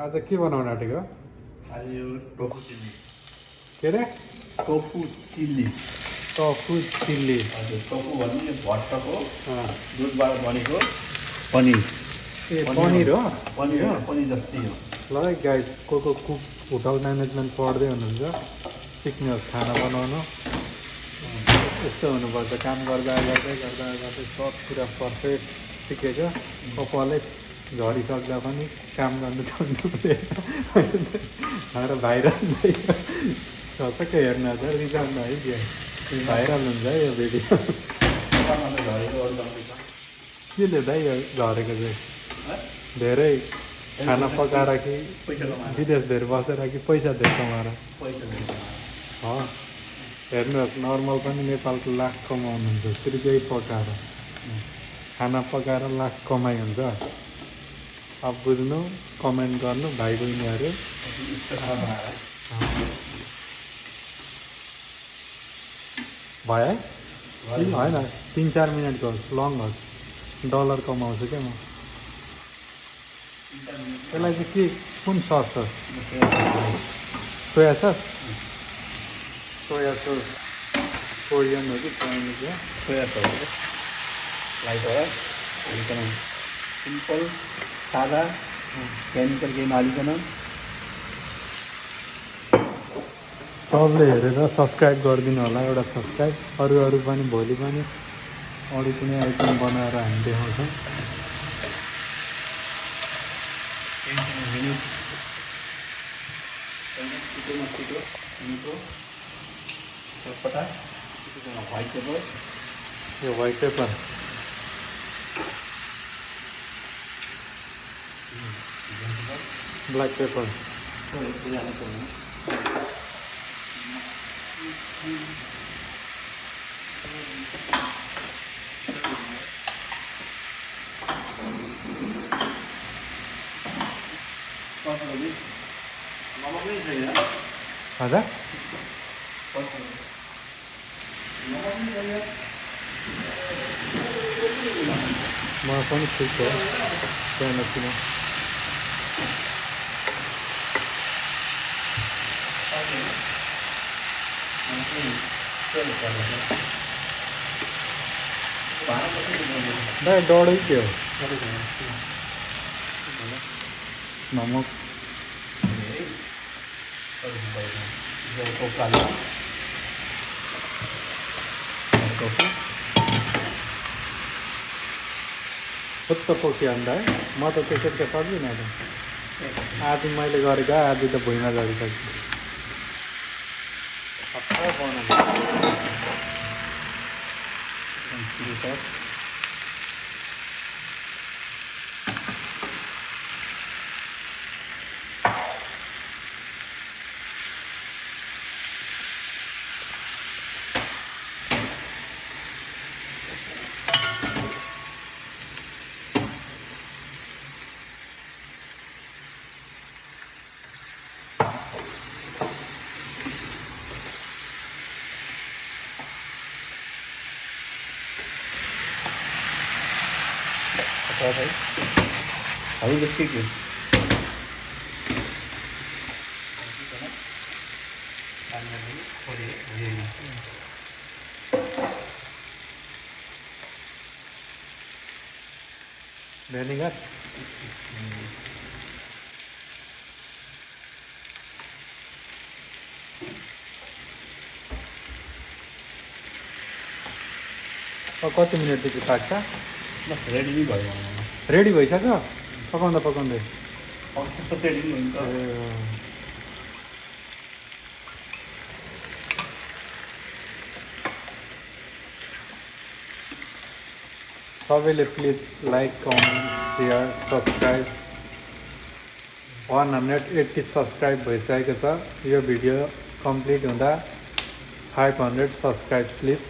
आज के बनाउन आँटेको? आज यो टोफू चिल्ली। के अरे? Tofu chilli. Tofu chilli. हजुर, टोफू भन्नु यो भट्टको अँ, दुधबाट बनेको पनिर। ए पनिर हो? पनिर हो, पनिर जस्तै हो। ल है गाइस, को कुक होटल म्यानेजमेन्ट पढ्दै हुनुहुन्छ सिक्नुहोस् खाना बनाउनु। यस्तो हुनुपर्छ, काम गर्दा गर्दै गर्दा गर्दै सब कुरा पर्फेक्ट सिकेको कपालै झरिसक्दा पनि काम गर्नु छोड्नु पर्यो र भाइरल सबैको हेर्नु हुन्छ रिजाउनु है क्या भाइरल हुन्छ है यो भिडियो। के दाइ यो झरेको चाहिँ धेरै खाना पकाएर कि विदेश धेरै बसेर कि पैसा धेरै कमाएर? हेर्नुहोस्, नर्मल पनि नेपालको लाख कमाउनुहुन्छ फेरि केही पकाएर। खाना पकाएर लाख कमाइ हुन्छ। अब बुझ्नु, कमेन्ट गर्नु भाइ बहिनीहरू। भयो है? होइन 3-4 मिनटको लङ होस्, डलर कमाउँछु क्या म। यसलाई चाहिँ के कुन सस हो? Soya sauce? Soya sauce Korean हो कि चाइनिज हो? सोया सस लाइट हो एकदम सिम्पल सादा केमिकल केही नहालिकन। सबले हेरेर सब्सक्राइब गरिदिनु होला, एउटा सब्सक्राइब। अरू पनि भोलि पनि अरू कुनै आइटम बनाएर हामी देखाउँछौँ। व्हाइट पेपर, यो व्हाइट पेपर ब्ल्याक पेपर हजुर मलाई पनि ठिक हो त्यहाँ किन। दाइ डढै के हो? नमक कस्तो पोखियो अन्त है? म त त्यसरी त सक्दिनँ त। आधी मैले गरेको आधी त भुइँमा झरिसक्यो। Habis bersih ke? भेनिगर कति मिनटदेखि पाक्छ? बस रेडी नै भयो। रेडी भइसक्यो पकाउँदा पकाउँदै? रेडी हुन्छ। सबैले please like, comment, share, subscribe. 180 subscribe भइसकेको छ। यो भिडियो कम्प्लिट हुँदा 500 सब्सक्राइब प्लिज।